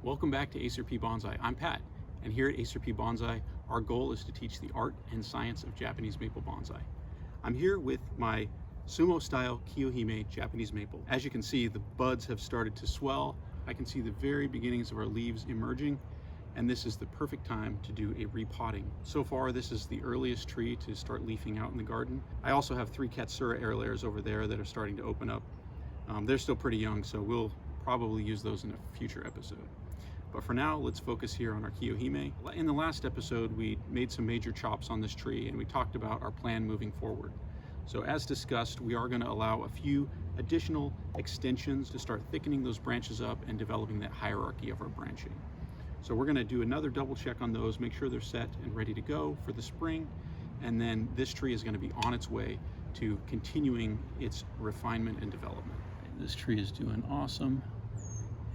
Welcome back to Acer Bonsai. I'm Pat, and here at Acer Bonsai, our goal is to teach the art and science of Japanese maple bonsai. I'm here with my sumo-style Kiyohime Japanese maple. As you can see, the buds have started to swell. I can see the very beginnings of our leaves emerging, and this is the perfect time to do a repotting. So far, this is the earliest tree to start leafing out in the garden. I also have 3 Katsura air layers over there that are starting to open up. They're still pretty young, so we'll probably use those in a future episode. But for now, let's focus here on our Kiyohime. In the last episode, we made some major chops on this tree and we talked about our plan moving forward. So as discussed, we are going to allow a few additional extensions to start thickening those branches up and developing that hierarchy of our branching. So we're going to do another double check on those, make sure they're set and ready to go for the spring. And then this tree is going to be on its way to continuing its refinement and development. This tree is doing awesome.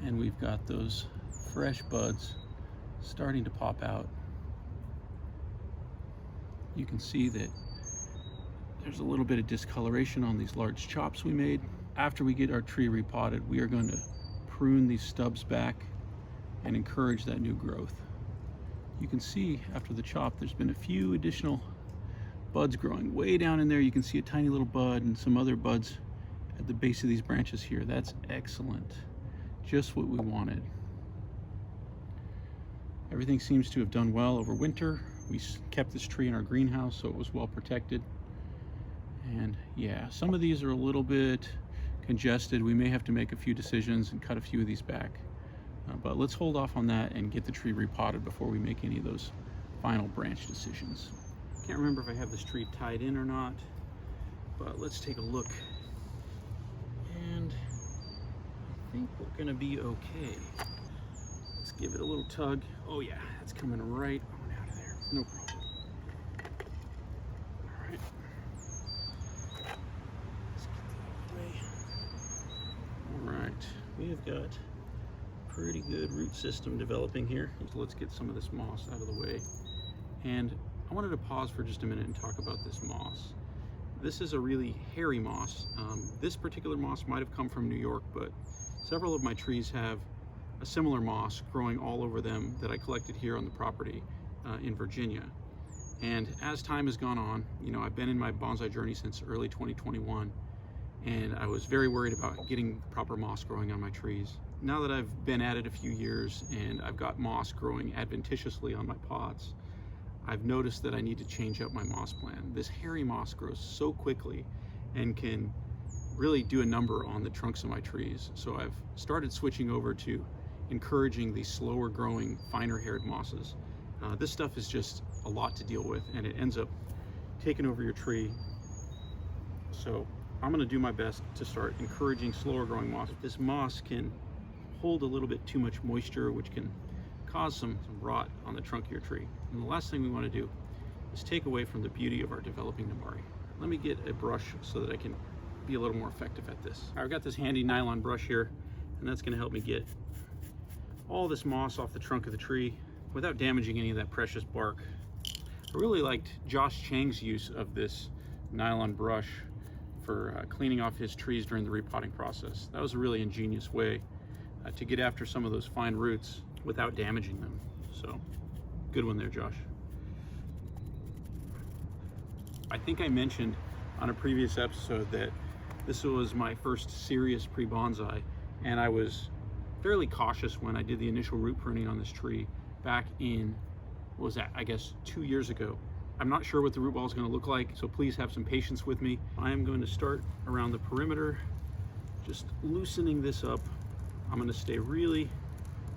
And we've got those fresh buds starting to pop out. You can see that there's a little bit of discoloration on these large chops we made. After we get our tree repotted, we are going to prune these stubs back and encourage that new growth. You can see after the chop, there's been a few additional buds growing way down in there. You can see a tiny little bud and some other buds at the base of these branches here. That's excellent. Just what we wanted. Everything seems to have done well over winter. We kept this tree in our greenhouse so it was well protected. And yeah, some of these are a little bit congested. We may have to make a few decisions and cut a few of these back. But let's hold off on that and get the tree repotted before we make any of those final branch decisions. Can't remember if I have this tree tied in or not, but let's take a look. And I think we're gonna be okay. Let's give it a little tug. Oh yeah, it's coming right on out of there. No problem. All right. Let's get that away. All right, we have got a pretty good root system developing here. So let's get some of this moss out of the way. And I wanted to pause for just a minute and talk about this moss. This is a really hairy moss. This particular moss might have come from New York, but several of my trees have a similar moss growing all over them that I collected here on the property in Virginia. And as time has gone on, you know, I've been in my bonsai journey since early 2021, and I was very worried about getting proper moss growing on my trees. Now that I've been at it a few years and I've got moss growing adventitiously on my pots, I've noticed that I need to change up my moss plan. This hairy moss grows so quickly and can really do a number on the trunks of my trees. So I've started switching over to encouraging these slower growing, finer haired mosses. This stuff is just a lot to deal with and it ends up taking over your tree. So I'm gonna do my best to start encouraging slower growing moss. This moss can hold a little bit too much moisture, which can cause some rot on the trunk of your tree. And the last thing we wanna do is take away from the beauty of our developing Nebari. Let me get a brush so that I can be a little more effective at this. I've got this handy nylon brush here, and that's gonna help me get all this moss off the trunk of the tree without damaging any of that precious bark. I really liked Josh Chang's use of this nylon brush for cleaning off his trees during the repotting process. That was a really ingenious way to get after some of those fine roots without damaging them. So, good one there, Josh. I think I mentioned on a previous episode that this was my first serious pre-bonsai, and I was fairly cautious when I did the initial root pruning on this tree back in, what was that, I guess 2 years ago. I'm not sure what the root ball is going to look like, so please have some patience with me. I am going to start around the perimeter, just loosening this up. I'm going to stay really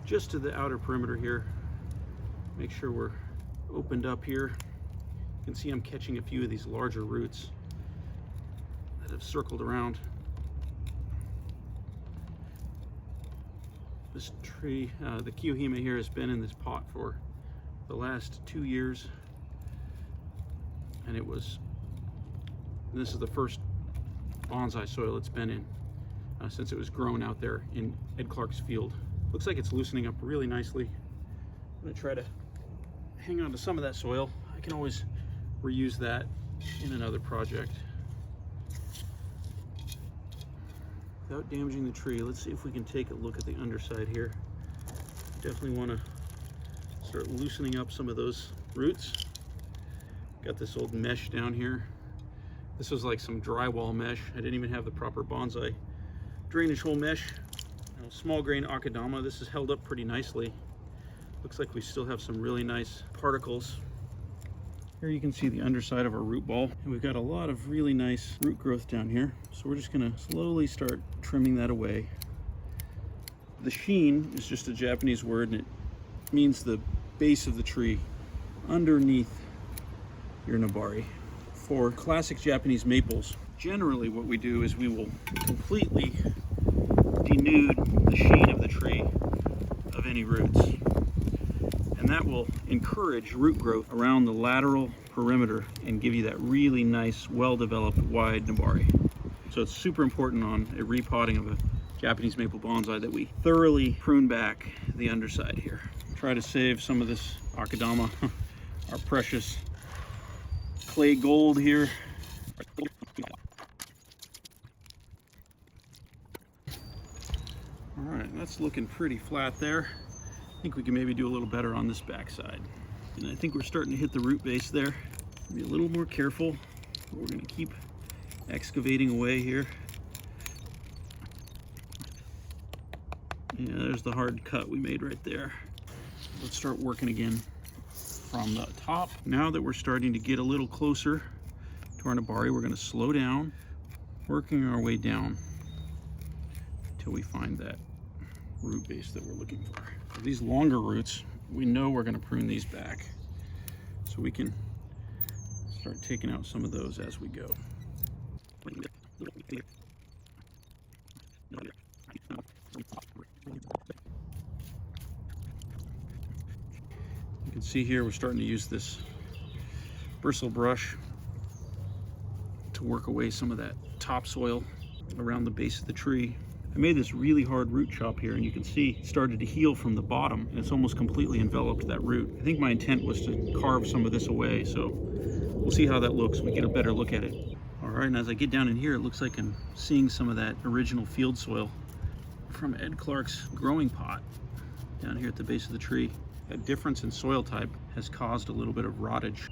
just to the outer perimeter here. Make sure we're opened up here. You can see I'm catching a few of these larger roots that have circled around. This tree, the Kiyohime here, has been in this pot for the last 2 years. And this is the first bonsai soil it's been in since it was grown out there in Ed Clark's field. Looks like it's loosening up really nicely. I'm gonna try to hang on to some of that soil. I can always reuse that in another project. without damaging the tree. Let's see if we can take a look at the underside here. definitely want to start loosening up some of those roots. Got this old mesh down here. This was like some drywall mesh. I didn't even have the proper bonsai drainage hole mesh. Small grain akadama. This is held up pretty nicely. Looks like we still have some really nice particles. Here you can see the underside of our root ball, and we've got a lot of really nice root growth down here. So we're just gonna slowly start trimming that away. The Shin is just a Japanese word, and it means the base of the tree underneath your Nebari. For classic Japanese maples, generally what we do is we will completely denude the Shin of the tree of any roots. And that will encourage root growth around the lateral perimeter and give you that really nice, well-developed, wide Nebari. So it's super important on a repotting of a Japanese maple bonsai that we thoroughly prune back the underside here. Try to save some of this akadama, our precious clay gold here. All right, that's looking pretty flat there. I think we can maybe do a little better on this backside. And I think we're starting to hit the root base there. Be a little more careful, but we're gonna keep excavating away here. Yeah, there's the hard cut we made right there. Let's start working again from the top. Now that we're starting to get a little closer to our Nebari, we're gonna slow down, working our way down until we find that root base that we're looking for. For these longer roots, we know we're going to prune these back, so we can start taking out some of those as we go. You can see here we're starting to use this bristle brush to work away some of that topsoil around the base of the tree. I made this really hard root chop here, and you can see it started to heal from the bottom, and it's almost completely enveloped that root. I think my intent was to carve some of this away, so we'll see how that looks when we get a better look at it. All right, and as I get down in here, it looks like I'm seeing some of that original field soil from Ed Clark's growing pot down here at the base of the tree. That difference in soil type has caused a little bit of rottage.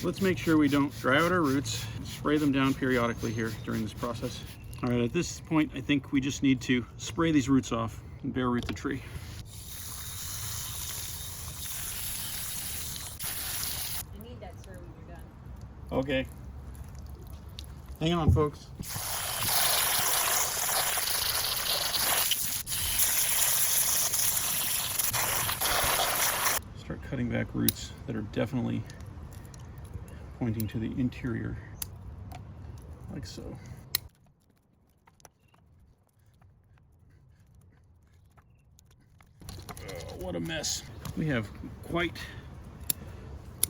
Let's make sure we don't dry out our roots. Spray them down periodically here during this process. All right, at this point, I think we just need to spray these roots off and bare root the tree. You need that, sir, when you're done. Okay. Hang on, folks. Start cutting back roots that are definitely pointing to the interior, like so. Oh, what a mess. We have quite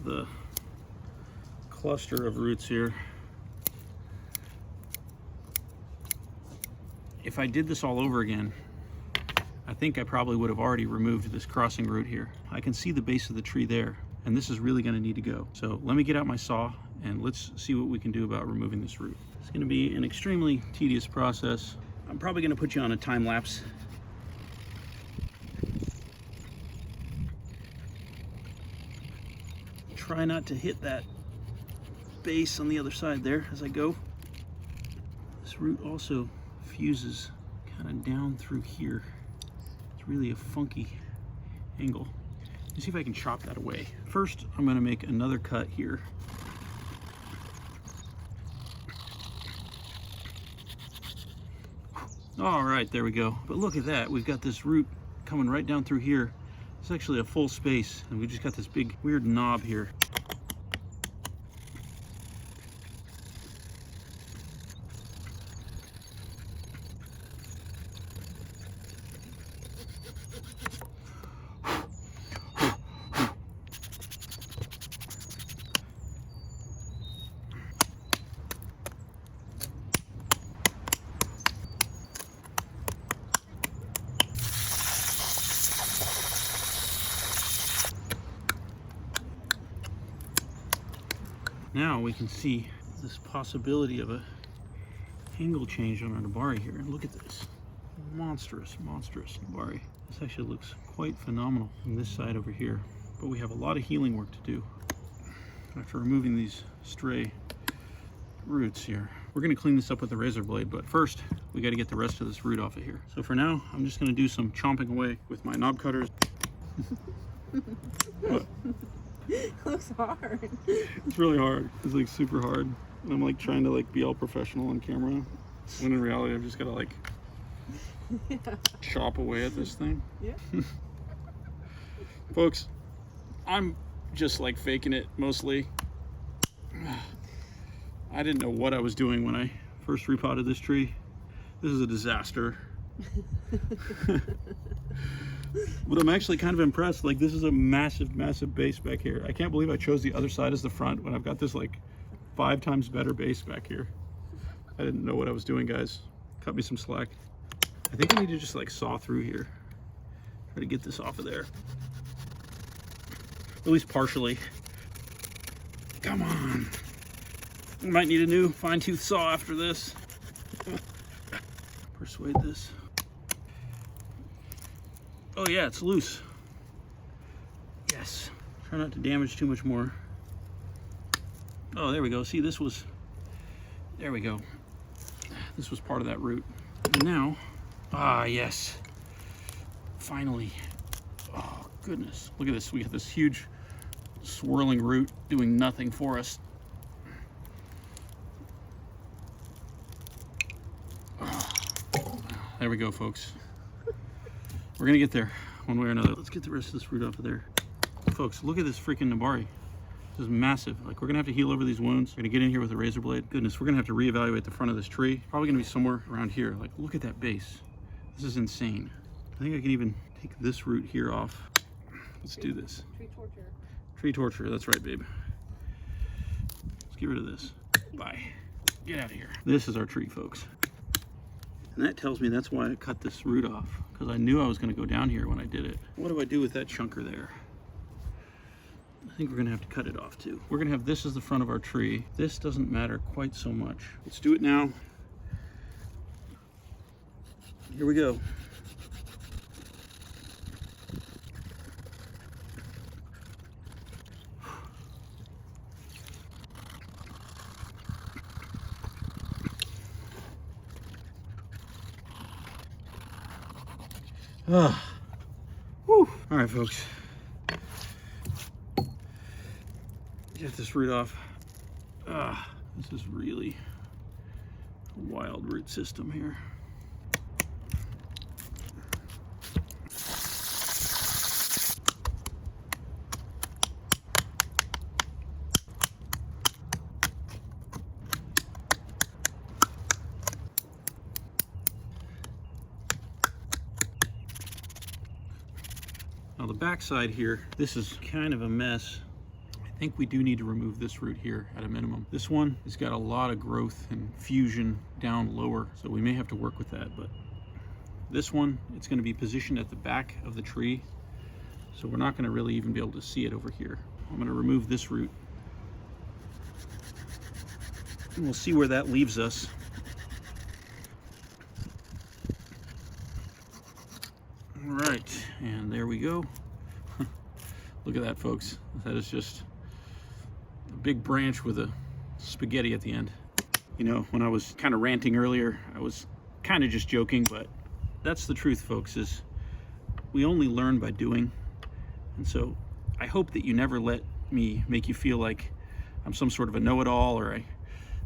the cluster of roots here. If I did this all over again, I think I probably would have already removed this crossing root here. I can see the base of the tree there, and this is really going to need to go. So let me get out my saw and let's see what we can do about removing this root. It's going to be an extremely tedious process. I'm probably going to put you on a time lapse. Try not to hit that base on the other side there as I go. This root also fuses kind of down through here. It's really a funky angle. Let's see if I can chop that away. First, I'm going to make another cut here. All right, there we go. But look at that. We've got this root coming right down through here. It's actually a full space, and we just got this big weird knob here. Now we can see this possibility of a angle change on our Nebari here. And look at this. Monstrous, monstrous Nebari. This actually looks quite phenomenal on this side over here. But we have a lot of healing work to do after removing these stray roots here. We're going to clean this up with a razor blade, but first we got to get the rest of this root off of here. So for now, I'm just going to do some chomping away with my knob cutters. What? Looks hard. It's really hard. It's like super hard. And I'm like trying to like be all professional on camera, when in reality I've just got to like chop away at this thing. Yeah. Folks, I'm just like faking it mostly. I didn't know what I was doing when I first repotted this tree. This is a disaster. But I'm actually kind of impressed. Like, this is a massive, massive base back here. I can't believe I chose the other side as the front when I've got this like 5 times better base back here. I didn't know what I was doing, guys. Cut me some slack. I think I need to just like saw through here. Try to get this off of there. At least partially. Come on. I might need a new fine-tooth saw after this. Persuade this. Oh yeah, it's loose. Yes. Try not to damage too much more. Oh, there we go. See, this was... There we go. This was part of that root. And now... Ah, yes. Finally. Oh, goodness. Look at this. We have this huge swirling root doing nothing for us. There we go, folks. We're gonna get there one way or another. Let's get the rest of this root off of there. Folks, look at this freaking Nebari. This is massive. Like, we're gonna have to heal over these wounds. We're gonna get in here with a razor blade. Goodness, we're gonna have to reevaluate the front of this tree. Probably gonna be somewhere around here. Like, look at that base. This is insane. I think I can even take this root here off. Let's do this. Tree torture. Tree torture, that's right, babe. Let's get rid of this. Bye. Get out of here. This is our tree, folks. And that tells me that's why I cut this root off, because I knew I was going to go down here when I did it. What do I do with that chunker there? I think we're going to have to cut it off too. We're going to have this as the front of our tree. This doesn't matter quite so much. Let's do it now. Here we go. Whew. All right, folks. Get this root off. This is really a wild root system here. Now the back side here, this is kind of a mess. I think we do need to remove this root here at a minimum. This one has got a lot of growth and fusion down lower, so we may have to work with that. But this one, it's going to be positioned at the back of the tree, so we're not going to really even be able to see it over here. I'm going to remove this root, and we'll see where that leaves us. All right, and there we go. Look at that, folks. That is just a big branch with a spaghetti at the end. You know, when I was kind of ranting earlier, I was kind of just joking, but that's the truth, folks, is we only learn by doing. And so I hope that you never let me make you feel like I'm some sort of a know-it-all or I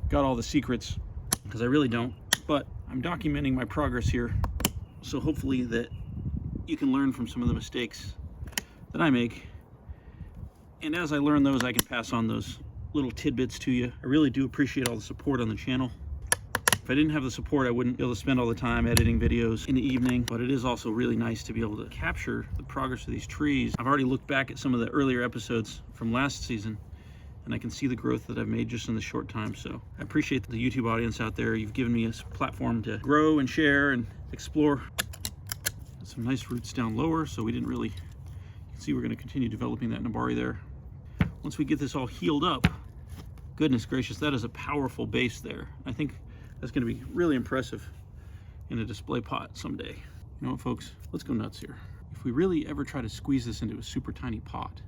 got all the secrets, because I really don't. But I'm documenting my progress here, so hopefully that you can learn from some of the mistakes that I make. And as I learn those, I can pass on those little tidbits to you. I really do appreciate all the support on the channel. If I didn't have the support, I wouldn't be able to spend all the time editing videos in the evening, but it is also really nice to be able to capture the progress of these trees. I've already looked back at some of the earlier episodes from last season, and I can see the growth that I've made just in the short time. So I appreciate the YouTube audience out there. You've given me a platform to grow and share and explore. Some nice roots down lower, so we didn't really, you can see we're going to continue developing that Nebari there. Once we get this all healed up, Goodness gracious, that is a powerful base there. I think that's going to be really impressive in a display pot someday. You know what, folks? Let's go nuts here. If we really ever try to squeeze this into a super tiny pot,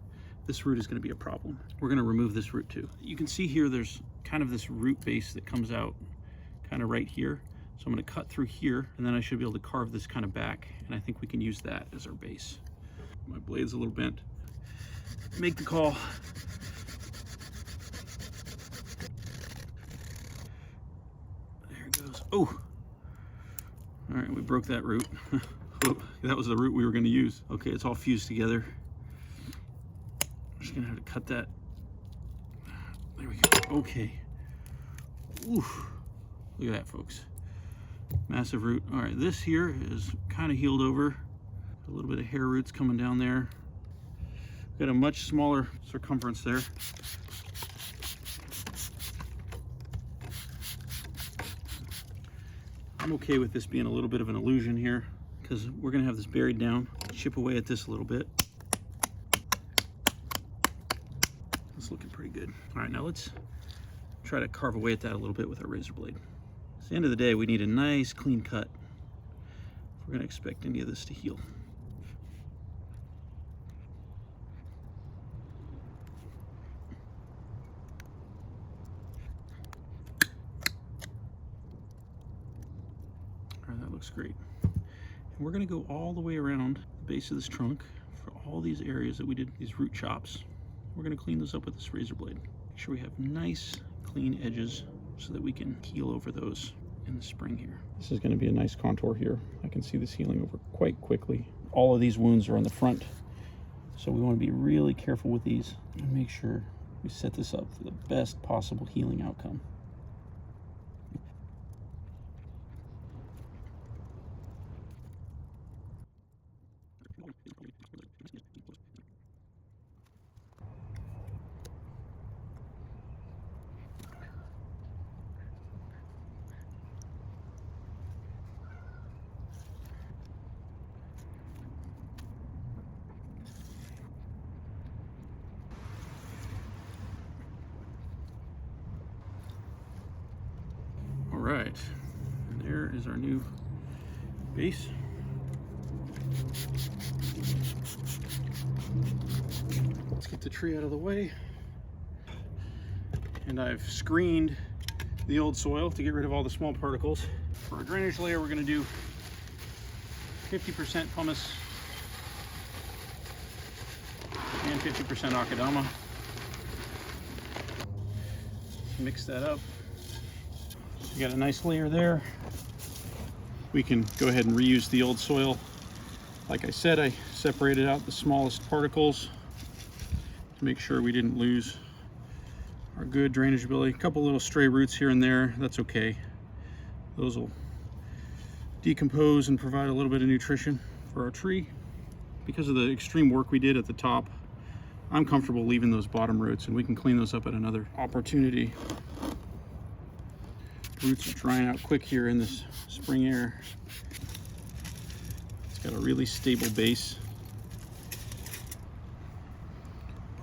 this root is going to be a problem. We're going to remove this root too. You can see here there's kind of this root base that comes out kind of right here. So I'm going to cut through here, and then I should be able to carve this kind of back, and I think we can use that as our base. My blade's a little bent. Make the call. There it goes. Oh! All right, we broke that root. Oh, that was the root we were going to use. Okay, it's all fused together. I'm just going to have to cut that. There we go. Okay. Oof. Look at that, folks. Massive root. All right, this here is kind of healed over. A little bit of hair roots coming down there. Got a much smaller circumference there. I'm okay with this being a little bit of an illusion here because we're gonna have this buried down. Chip away at this a little bit. It's looking pretty good. All right, now let's try to carve away at that a little bit with our razor blade. At the end of the day, we need a nice clean cut if we're gonna expect any of this to heal. All right, that looks great. And we're gonna go all the way around the base of this trunk for all these areas that we did these root chops. We're gonna clean those up with this razor blade. Make sure we have nice, clean edges so that we can heal over those in the spring here. This is gonna be a nice contour here. I can see this healing over quite quickly. All of these wounds are on the front, so we wanna be really careful with these and make sure we set this up for the best possible healing outcome. All right, and there is our new base. Let's get the tree out of the way. And I've screened the old soil to get rid of all the small particles. For our drainage layer, we're going to do 50% pumice and 50% akadama. Mix that up. We got a nice layer there. We can go ahead and reuse the old soil. Like I said, I separated out the smallest particles to make sure we didn't lose our good drainage ability. A couple little stray roots here and there, that's okay. Those will decompose and provide a little bit of nutrition for our tree. Because of the extreme work we did at the top, I'm comfortable leaving those bottom roots, and we can clean those up at another opportunity. Roots are drying out quick here in this spring air. It's got a really stable base.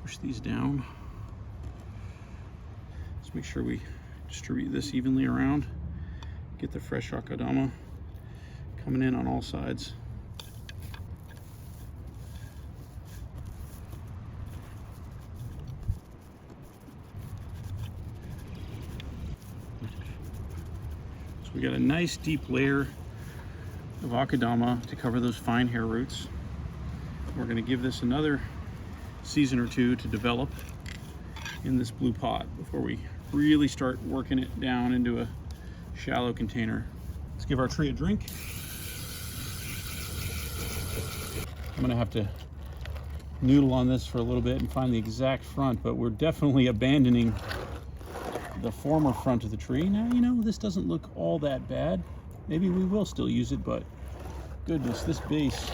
Push these down. Let's make sure we distribute this evenly around. Get the fresh akadama coming in on all sides. We got a nice deep layer of akadama to cover those fine hair roots. We're going to give this another season or two to develop in this blue pot before we really start working it down into a shallow container. Let's give our tree a drink. I'm going to have to noodle on this for a little bit and find the exact front, but we're definitely abandoning the former front of the tree. Now, you know, this doesn't look all that bad. Maybe we will still use it, but goodness, this base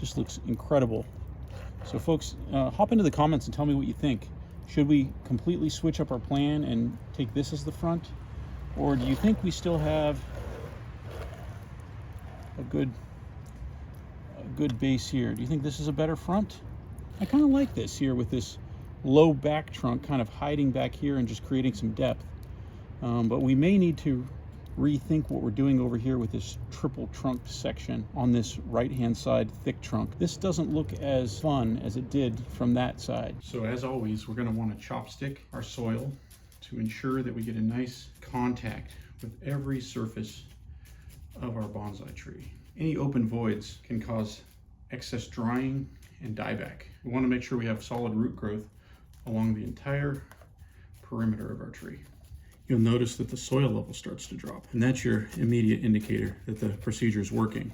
just looks incredible. So folks, hop into the comments and tell me what you think. Should we completely switch up our plan and take this as the front? Or do you think we still have a good base here? Do you think this is a better front? I kind of like this here with this low back trunk kind of hiding back here and just creating some depth. But we may need to rethink what we're doing over here with this triple trunk section on this right hand side thick trunk. This doesn't look as fun as it did from that side. So as always, we're going to want to chopstick our soil to ensure that we get a nice contact with every surface of our bonsai tree. Any open voids can cause excess drying and dieback. We want to make sure we have solid root growth along the entire perimeter of our tree. You'll notice that the soil level starts to drop, and that's your immediate indicator that the procedure is working.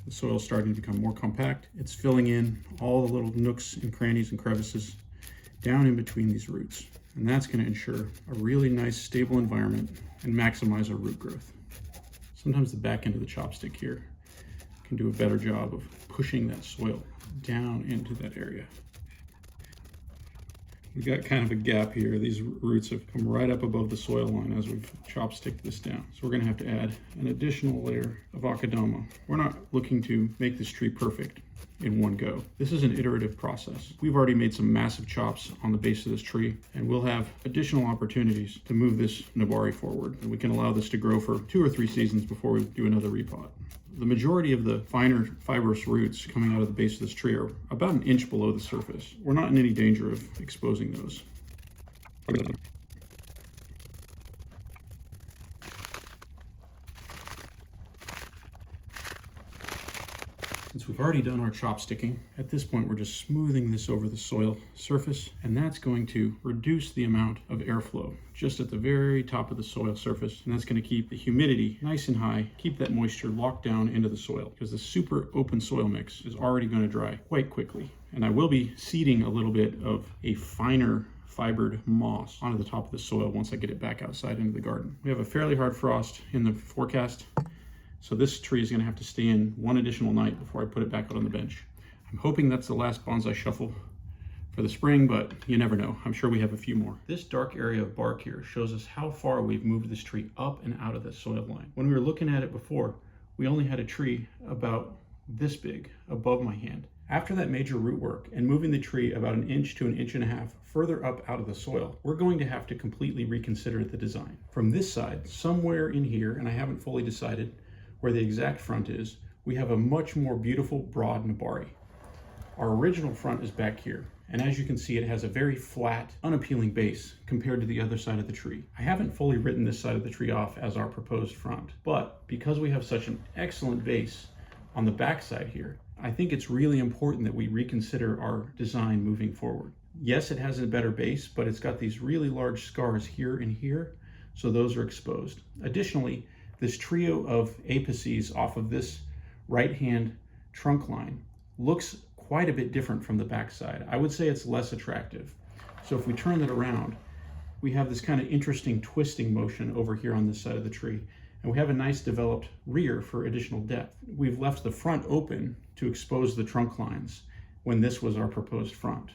The soil is starting to become more compact. It's filling in all the little nooks and crannies and crevices down in between these roots. And that's going to ensure a really nice stable environment and maximize our root growth. Sometimes the back end of the chopstick here can do a better job of pushing that soil down into that area. We've got kind of a gap here. These roots have come right up above the soil line as we've chopsticked this down. So we're going to have to add an additional layer of akadama. We're not looking to make this tree perfect in one go. This is an iterative process. We've already made some massive chops on the base of this tree, and we'll have additional opportunities to move this Nebari forward. And we can allow this to grow for 2 or 3 seasons before we do another repot. The majority of the finer fibrous roots coming out of the base of this tree are about an inch below the surface. We're not in any danger of exposing those. Since we've already done our chopsticking, at this point we're just smoothing this over the soil surface, and that's going to reduce the amount of airflow just at the very top of the soil surface, and that's going to keep the humidity nice and high, keep that moisture locked down into the soil, because the super open soil mix is already going to dry quite quickly. And I will be seeding a little bit of a finer fibered moss onto the top of the soil once I get it back outside into the garden. We have a fairly hard frost in the forecast, so this tree is going to have to stay in 1 additional night before I put it back out on the bench. I'm hoping that's the last bonsai shuffle for the spring, but you never know. I'm sure we have a few more. This dark area of bark here shows us how far we've moved this tree up and out of the soil line. When we were looking at it before, we only had a tree about this big above my hand. After that major root work and moving the tree about 1 inch to 1.5 inches further up out of the soil, we're going to have to completely reconsider the design. From this side, somewhere in here, and I haven't fully decided where the exact front is, we have a much more beautiful broad Nebari. Our original front is back here, and as you can see, it has a very flat, unappealing base compared to the other side of the tree. I haven't fully written this side of the tree off as our proposed front, but because we have such an excellent base on the back side here, I think it's really important that we reconsider our design moving forward. Yes, it has a better base, but it's got these really large scars here and here, so those are exposed. Additionally, this trio of apices off of this right-hand trunk line looks quite a bit different from the backside. I would say it's less attractive. So if we turn that around, we have this kind of interesting twisting motion over here on this side of the tree, and we have a nice developed rear for additional depth. We've left the front open to expose the trunk lines when this was our proposed front.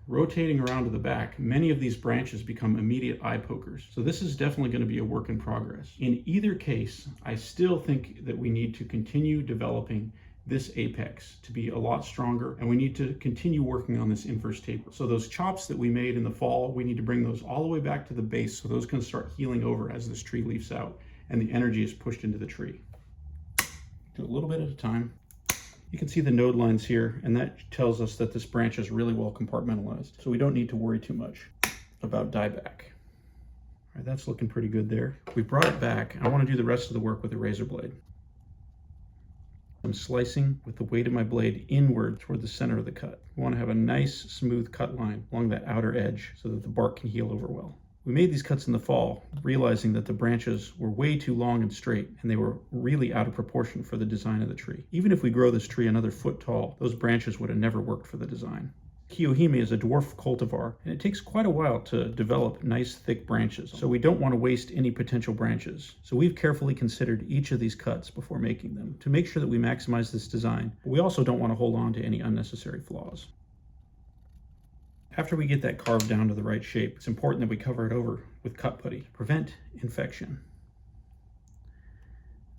Rotating around to the back, many of these branches become immediate eye pokers. So this is definitely going to be a work in progress. In either case, I still think that we need to continue developing this apex to be a lot stronger, and we need to continue working on this inverse taper. So those chops that we made in the fall, we need to bring those all the way back to the base so those can start healing over as this tree leaves out and the energy is pushed into the tree. Do a little bit at a time. You can see the node lines here, and that tells us that this branch is really well compartmentalized. So we don't need to worry too much about dieback. All right, that's looking pretty good there. We brought it back. I want to do the rest of the work with a razor blade. I'm slicing with the weight of my blade inward toward the center of the cut. We want to have a nice smooth cut line along that outer edge so that the bark can heal over well. We made these cuts in the fall, realizing that the branches were way too long and straight, and they were really out of proportion for the design of the tree. Even if we grow this tree another foot tall, those branches would have never worked for the design. Kiyohime is a dwarf cultivar, and it takes quite a while to develop nice thick branches, so we don't want to waste any potential branches. So we've carefully considered each of these cuts before making them to make sure that we maximize this design, but we also don't want to hold on to any unnecessary flaws. After we get that carved down to the right shape, it's important that we cover it over with cut putty to prevent infection.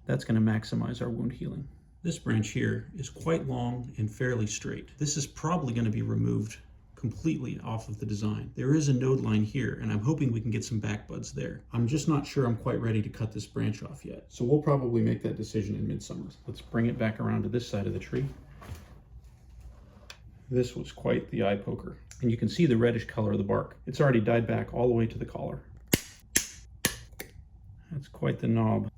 That's going to maximize our wound healing. This branch here is quite long and fairly straight. This is probably going to be removed completely off of the design. There is a node line here, and I'm hoping we can get some back buds there. I'm just not sure I'm quite ready to cut this branch off yet. So we'll probably make that decision in midsummer. Let's bring it back around to this side of the tree. This was quite the eye poker. And you can see the reddish color of the bark. It's already dyed back all the way to the collar. That's quite the knob.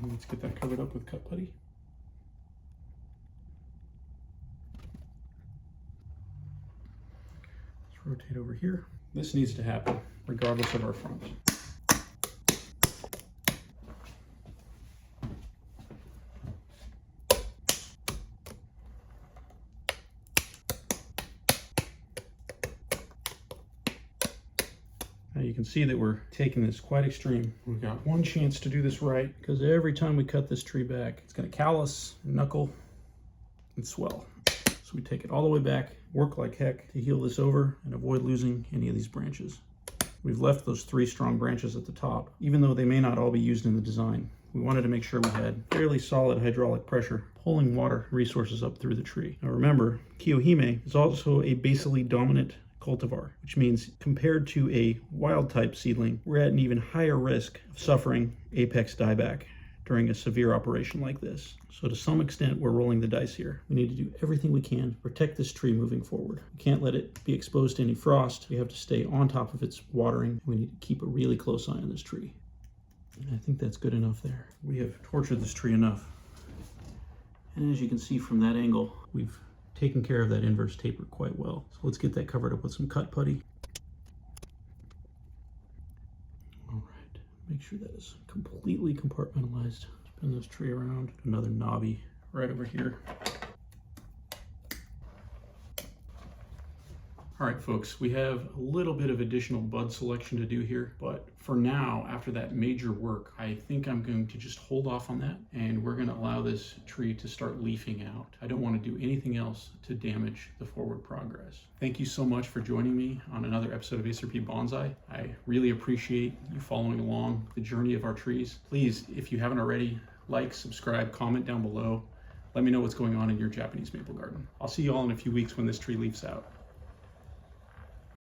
Let's get that covered up with cut putty. Let's rotate over here. This needs to happen regardless of our front. Now you can see that we're taking this quite extreme. We've got one chance to do this right, because every time we cut this tree back, it's going to callus, knuckle, and swell. So we take it all the way back, work like heck to heal this over and avoid losing any of these branches. We've left those 3 strong branches at the top, even though they may not all be used in the design. We wanted to make sure we had fairly solid hydraulic pressure pulling water resources up through the tree. Now remember, Kiyohime is also a basally dominant cultivar, which means compared to a wild type seedling, we're at an even higher risk of suffering apex dieback during a severe operation like this. So to some extent, we're rolling the dice here. We need to do everything we can to protect this tree moving forward. We can't let it be exposed to any frost. We have to stay on top of its watering. We need to keep a really close eye on this tree. And I think that's good enough there. We have tortured this tree enough. And as you can see from that angle, we've taken care of that inverse taper quite well. So let's get that covered up with some cut putty. All right, make sure that is completely compartmentalized. Spin this tree around. Another knobby right over here. All right, folks, we have a little bit of additional bud selection to do here, but for now, after that major work, I think I'm going to just hold off on that, and we're going to allow this tree to start leafing out. I don't want to do anything else to damage the forward progress. Thank you so much for joining me on another episode of Acer Bonsai. I really appreciate you following along the journey of our trees. Please, if you haven't already, like, subscribe, comment down below. Let me know what's going on in your Japanese maple garden. I'll see you all in a few weeks when this tree leaves out.